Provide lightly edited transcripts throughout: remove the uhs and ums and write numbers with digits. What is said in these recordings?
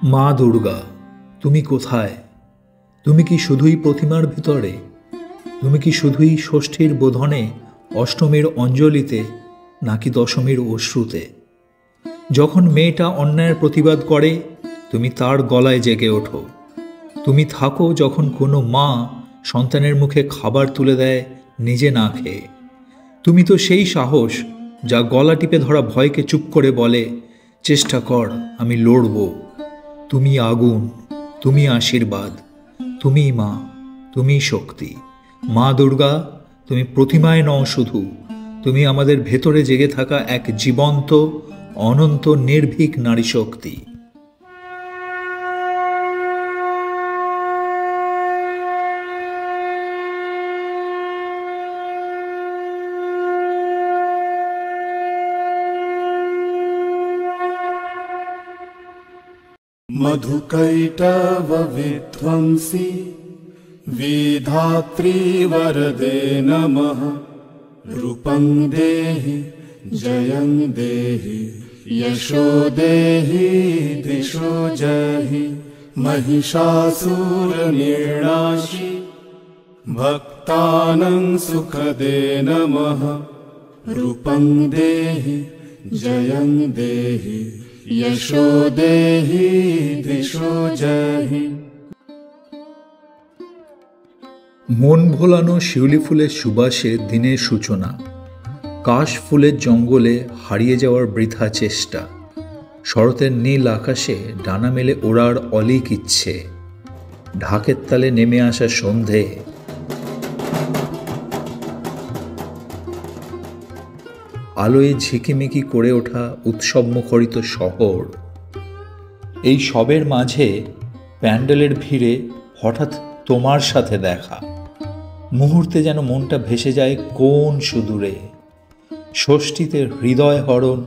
মা দুর্গা, তুমি কোথায়? তুমি কি শুধুই প্রতিমার ভিতরে? তুমি কি শুধুই ষষ্ঠীর বোধনে, অষ্টমীর অঞ্জলিতে, নাকি দশমীর অশ্রুতে? যখন মেয়েটা অন্যায়ের প্রতিবাদ করে, তুমি তার গলায় জেগে ওঠো। তুমি থাকো যখন কোনো মা সন্তানের মুখে খাবার তুলে দেয় নিজে না খেয়ে। তুমি তো সেই সাহস যা গলা টিপে ধরা ভয়কে চুপ করে বলে, চেষ্টা কর, আমি লড়ব। তুমি আগুন, তুমি আশীর্বাদ, তুমি মা, তুমি শক্তি। মা দুর্গা, তুমি প্রতিমায় নও শুধু, তুমি আমাদের ভেতরে জেগে থাকা এক জীবন্ত, অনন্ত, নির্ভীক নারী শক্তি। मधुकैटव विध्वंसी विधात्री वरदे नमः। रूपं देहि जयं देहि यशो देहि दिशो जहि। महिषासुरनिर्नाशि भक्तानां सुखदे नमः। रूपं देहि जयं देहि यशो देहि दिशो जहि। মন ভোলানো শিউলি ফুলের সুবাসে দিনের সূচনা, কাশ ফুলের জঙ্গলে হারিয়ে যাওয়ার বৃথা চেষ্টা, শরতের নীল আকাশে ডানা মেলে ওড়ার অলিক ইচ্ছে, ঢাকের তালে নেমে আসা সন্ধে, আলোয় ঝিকিমিকি করে ওঠা উৎসব মুখরিত শহর। এই সবের মাঝে প্যান্ডেলের ভিড়ে হঠাৎ তোমার সাথে দেখা, মুহূর্তে যেন মনটা ভেসে যায় কোন সুদূরে। ষষ্ঠীতে হৃদয় হরণ,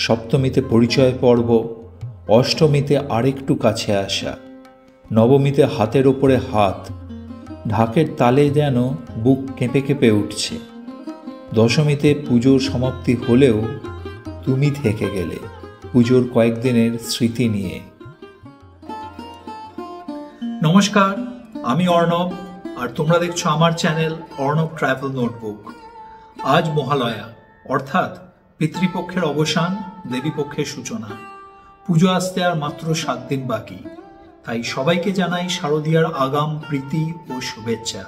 সপ্তমীতে পরিচয় পর্ব, অষ্টমীতে আরেকটু কাছে আসা, নবমীতে হাতের ওপরে হাত, ঢাকের তালে যেন বুক কেঁপে কেঁপে উঠছে। দশমীতে পুজোর সমাপ্তি হলেও তুমি থেকে গেলে পুজোর কয়েকদিনের স্মৃতি নিয়ে। নমস্কার, আমি অর্ণব, আর তোমরা দেখছো আমার চ্যানেল অর্ণব ট্রাভেল নোটবুক। আজ মহালয়া, অর্থাৎ পিতৃপক্ষের অবসান, দেবীপক্ষের সূচনা। পুজো আসতে আর মাত্র 7 দিন বাকি, তাই সবাইকে জানাই শারদীয়ার আগাম প্রীতি ও শুভেচ্ছা।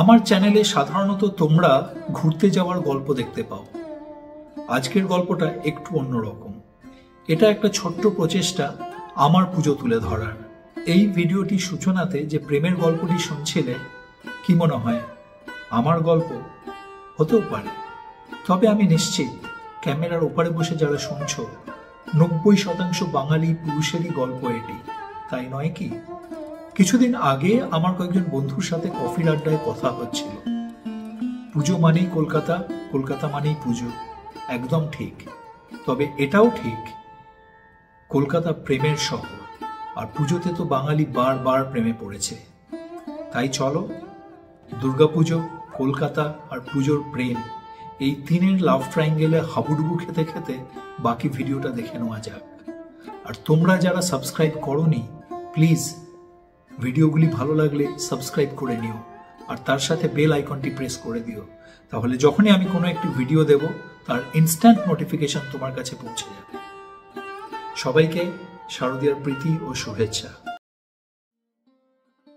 আমার চ্যানেলে সাধারণত তোমরা ঘুরতে যাওয়ার গল্প দেখতে পাও। আজকের গল্পটা একটু অন্যরকম। এটা একটা ছোট্ট প্রচেষ্টা আমার পুজো তুলে ধরার। এই ভিডিওটি সূচনাতে যে প্রেমের গল্পটি শুনছিলে, কি মনে হয় আমার গল্প? হতেও পারে, তবে আমি নিশ্চিত ক্যামেরার ওপারে বসে যারা শুনছো, 90% বাঙালি পুরুষেরই গল্প এটি, তাই নয় কি? কিছুদিন আগে আমার কয়েকজন বন্ধুর সাথে কফির আড্ডায় কথা হচ্ছিল। পুজো মানেই কলকাতা, কলকাতা মানেই পুজো, একদম ঠিক। তবে এটাও ঠিক, কলকাতা প্রেমের শহর, আর পুজোতে তো বাঙালি বারবার প্রেমে পড়েছে। তাই চলো, দুর্গাপুজো, কলকাতা আর পুজোর প্রেম, এই তিনের লাভ ট্রায়াঙ্গেলে হাবুডুবু খেতে খেতে বাকি ভিডিওটা দেখে নেওয়া যাক। আর তোমরা যারা সাবস্ক্রাইব করোনি, প্লিজ ভিডিওগুলি ভালো লাগলে সাবস্ক্রাইব করে নিও, আর তার সাথে বেল আইকনটি প্রেস করে দিও। তাহলে যখনই আমি কোনো একটি ভিডিও দেব, তার ইনস্ট্যান্ট নোটিফিকেশন তোমার কাছে পৌঁছে যাবে। সবাইকে শারদীয়ার প্রীতি ও শুভেচ্ছা।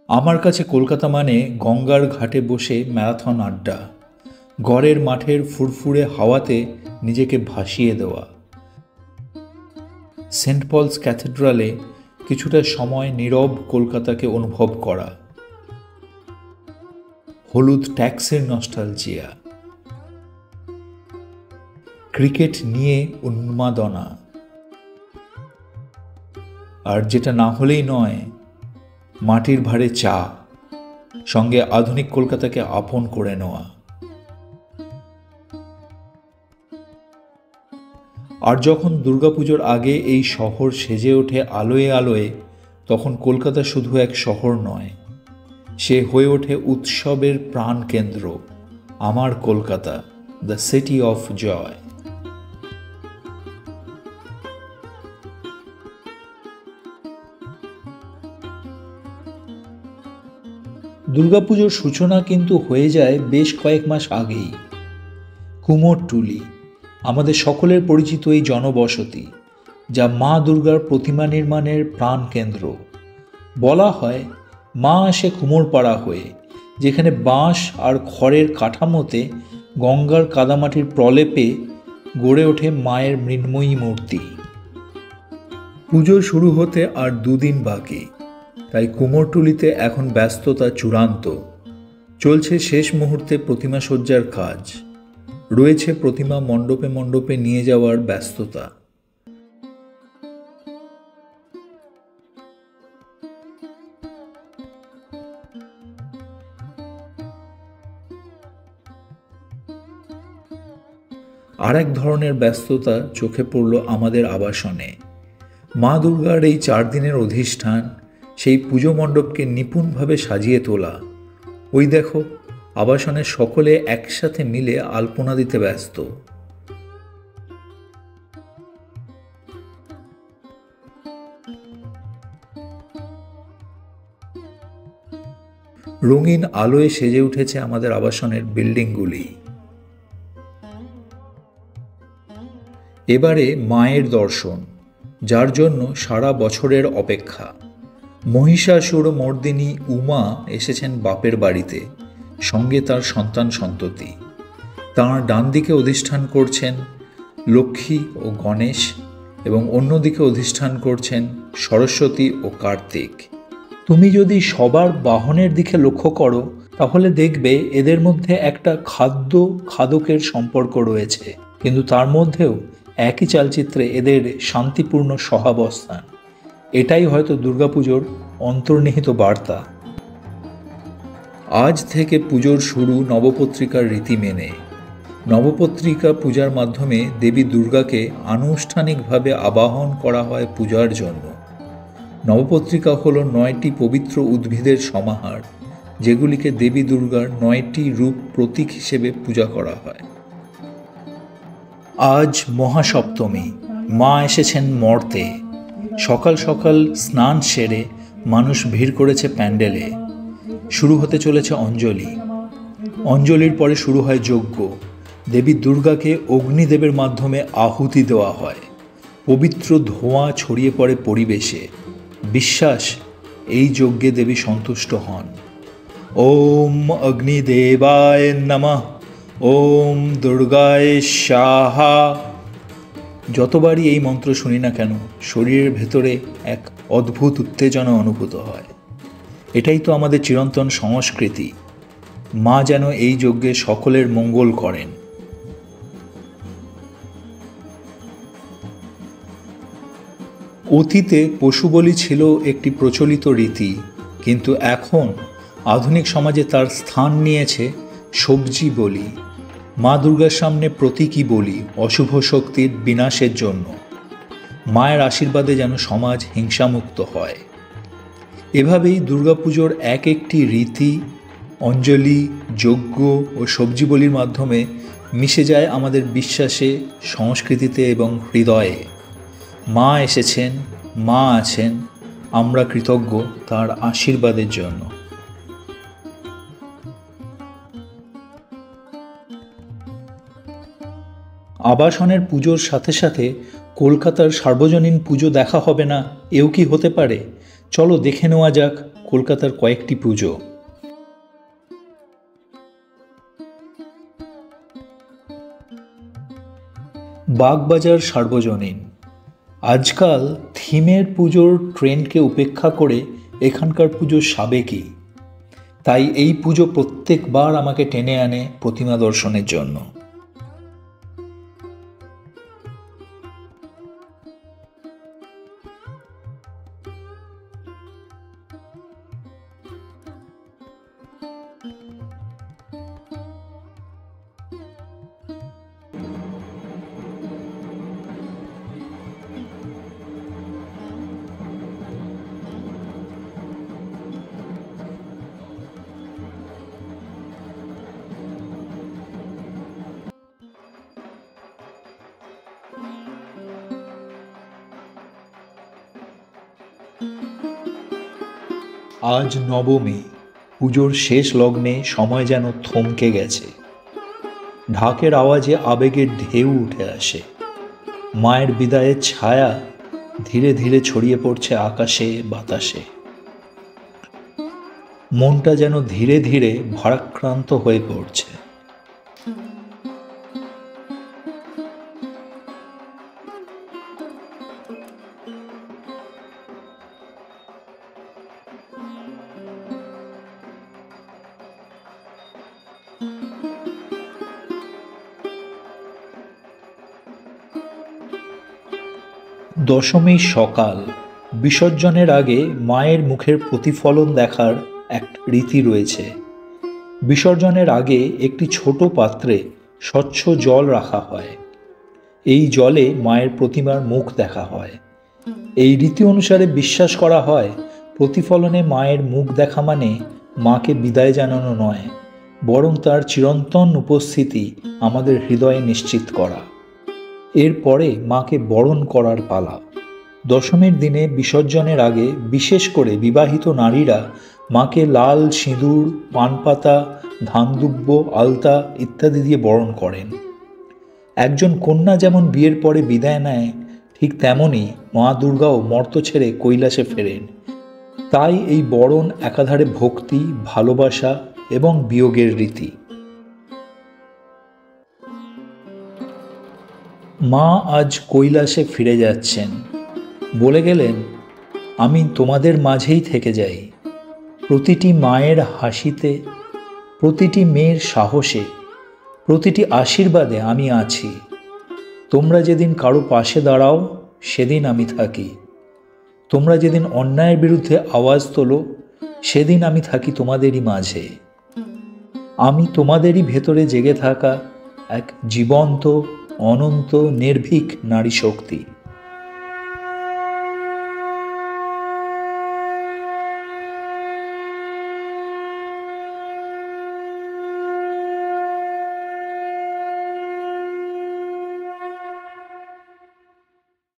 আমার কাছে কলকাতা মানে গঙ্গার ঘাটে বসে ম্যারাথন আড্ডা, গড়ের মাঠের ফুরফুরে হাওয়াতে নিজেকে ভাসিয়ে দেওয়া, সেন্ট পলস ক্যাথেড্রালে কিছুটা সময় নীরব কলকাতাকে অনুভব করা, হলুদ ট্যাক্সির নস্টালজিয়া, ক্রিকেট নিয়ে উন্মাদনা, আর যেটা না হলেই নয়, মাটির ভাঁড়ে চা, সঙ্গে আধুনিক কলকাতাকে আপন করে নেওয়া। আর যখন দুর্গাপুজোর আগে এই শহর সেজে ওঠে আলোয় আলোয়, তখন কলকাতা শুধু এক শহর নয়, সে হয়ে ওঠে উৎসবের প্রাণকেন্দ্র, আমার Kolkata, the city of joy. দুর্গাপুজোর সূচনা কিন্তু হয়ে যায় বেশ কয়েক মাস আগেই। কুমোরটুলি আমাদের সকলের পরিচিত এই জনবসতি, যা মা দুর্গার প্রতিমা নির্মাণের প্রাণকেন্দ্র। বলা হয় মা আসে কুমোরপাড়া হয়ে, যেখানে বাঁশ আর খড়ের কাঠামোতে গঙ্গার কাদামাটির প্রলেপে গড়ে ওঠে মায়ের মৃন্ময়ী মূর্তি। পুজো শুরু হতে আর দুদিন বাকি, তাই কুমোরটুলিতে এখন ব্যস্ততা চূড়ান্ত। চলছে শেষ মুহূর্তে প্রতিমা সজ্জার কাজ, রয়েছে প্রতিমা মণ্ডপে মণ্ডপে নিয়ে যাওয়ার ব্যস্ততা। আর এক ধরনের ব্যস্ততা চোখে পড়ল আমাদের আবাসনে। মা দুর্গার এই 4 দিনের অধিষ্ঠান, সেই পুজো মণ্ডপকে নিপুণভাবে সাজিয়ে তোলা। ওই দেখো, আবাসনের সকলে একসাথে মিলে আলপনা দিতে ব্যস্ত। রঙিন আলোয় সেজে উঠেছে আমাদের আবাসনের বিল্ডিংগুলি। এবারে মায়ের দর্শন, যার জন্য সারা বছরের অপেক্ষা। মহিষাসুর মর্দিনী উমা এসেছেন বাপের বাড়িতে, সঙ্গে তার সন্তান সন্ততি। তাঁর ডান দিকে অধিষ্ঠান করছেন লক্ষ্মী ও গণেশ, এবং অন্যদিকে অধিষ্ঠান করছেন সরস্বতী ও কার্তিক। তুমি যদি সবার বাহনের দিকে লক্ষ্য করো, তাহলে দেখবে এদের মধ্যে একটা খাদ্য খাদকের সম্পর্ক রয়েছে, কিন্তু তার মধ্যেও একই চালচিত্রে এদের শান্তিপূর্ণ সহাবস্থান। এটাই হয়তো দুর্গাপুজোর অন্তর্নিহিত বার্তা। আজ থেকে পুজোর শুরু নবপত্রিকার রীতি মেনে। নবপত্রিকা পূজার মাধ্যমে দেবী দুর্গাকে আনুষ্ঠানিকভাবে আবাহন করা হয় পূজার জন্য। নবপত্রিকা হল 9টি পবিত্র উদ্ভিদের সমাহার, যেগুলিকে দেবী দুর্গার 9টি রূপ প্রতীক হিসেবে পূজা করা হয়। আজ মহাসপ্তমী, মা এসেছেন মর্তে। সকাল সকাল স্নান সেরে মানুষ ভিড় করেছে প্যান্ডেলে। শুরু হতে চলেছে অঞ্জলি। অঞ্জলির পরে শুরু হয় যজ্ঞ। দেবী দুর্গাকে অগ্নিদেবের মাধ্যমে আহুতি দেওয়া হয়। পবিত্র ধোঁয়া ছড়িয়ে পড়ে পরিবেশে। বিশ্বাস, এই যজ্ঞে দেবী সন্তুষ্ট হন। ওম অগ্নিদেবায় নমঃ, ওম দুর্গায় স্বাহা। যতবারই এই মন্ত্র শুনি না কেন, শরীরের ভেতরে এক অদ্ভুত উত্তেজনা অনুভূত হয়। এটাই তো আমাদের চিরন্তন সংস্কৃতি। মা যেন এই যজ্ঞে সকলের মঙ্গল করেন। অতীতে পশুবলি ছিল একটি প্রচলিত রীতি, কিন্তু এখন আধুনিক সমাজে তার স্থান নিয়েছে সবজি বলি। মা দুর্গার সামনে প্রতীকী বলি, অশুভ শক্তির বিনাশের জন্য। মায়ের আশীর্বাদে যেন সমাজ হিংসামুক্ত হয়। এভাবেই দুর্গাপুজোর এক একটি রীতি, অঞ্জলি, যজ্ঞ ও সবজি বলির মাধ্যমে মিশে যায় আমাদের বিশ্বাসে, সংস্কৃতিতে এবং হৃদয়ে। মা এসেছেন, মা আছেন, আমরা কৃতজ্ঞ তার আশীর্বাদের জন্য। আবাসনের পুজোর সাথে সাথে কলকাতার সার্বজনীন পুজো দেখা হবে না, এও কি হতে পারে? চলো দেখে নেওয়া যাক কলকাতার কয়েকটি পুজো। বাগবাজার সার্বজনীন। আজকাল থিমের পুজোর ট্রেন্ডকে উপেক্ষা করে এখানকার পুজো সাবেকি। তাই এই পুজো প্রত্যেকবার আমাকে টেনে আনে প্রতিমা দর্শনের জন্য। আজ নবমী, পুজোর শেষ লগ্নে সময় যেন থমকে গেছে। ঢাকের আওয়াজে আবেগের ঢেউ উঠে আসে। মায়ের বিদায়ের ছায়া ধীরে ধীরে ছড়িয়ে পড়ছে আকাশে বাতাসে। মনটা যেন ধীরে ধীরে ভারাক্রান্ত হয়ে পড়ছে। দশমীর সকাল। বিসর্জনের আগে মায়ের মুখের প্রতিফলন দেখার এক রীতি রয়েছে। বিসর্জনের আগে একটি ছোট পাত্রে স্বচ্ছ জল রাখা হয়। এই জলে মায়ের প্রতিমার মুখ দেখা হয়। এই রীতি অনুসারে বিশ্বাস করা হয়, প্রতিফলনে মায়ের মুখ দেখা মানে মাকে বিদায় জানানো নয়, বরং তার চিরন্তন উপস্থিতি আমাদের হৃদয়ে নিশ্চিত করা। এরপরে মাকে বরণ করার পালা। দশমীর দিনে বিসর্জনের আগে বিশেষ করে বিবাহিত নারীরা মাকে লাল সিঁদুর, পানপাতা, ধানদুব্য, আলতা ইত্যাদি দিয়ে বরণ করেন। একজন কন্যা যেমন বিয়ের পরে বিদায় নেয়, ঠিক তেমনই মা দুর্গাও মর্ত ছেড়ে কৈলাসে ফেরেন। তাই এই বরণ একাধারে ভক্তি, ভালোবাসা এবং বিয়োগের রীতি। মা আজ কৈলাসে ফিরে যাচ্ছেন। বলে গেলেন, আমি তোমাদের মাঝেই থেকে যাই। প্রতিটি মায়ের হাসিতে, প্রতিটি মেয়ের সাহসে, প্রতিটি আশীর্বাদে আমি আছি। তোমরা যেদিন কারো পাশে দাঁড়াও সেদিন আমি থাকি। তোমরা যেদিন অন্যায়ের বিরুদ্ধে আওয়াজ তোলো সেদিন আমি থাকি তোমাদেরই মাঝে। আমি তোমাদেরই ভেতরে জেগে থাকা এক জীবন্ত, অনন্ত, নির্ভীক নারী শক্তি।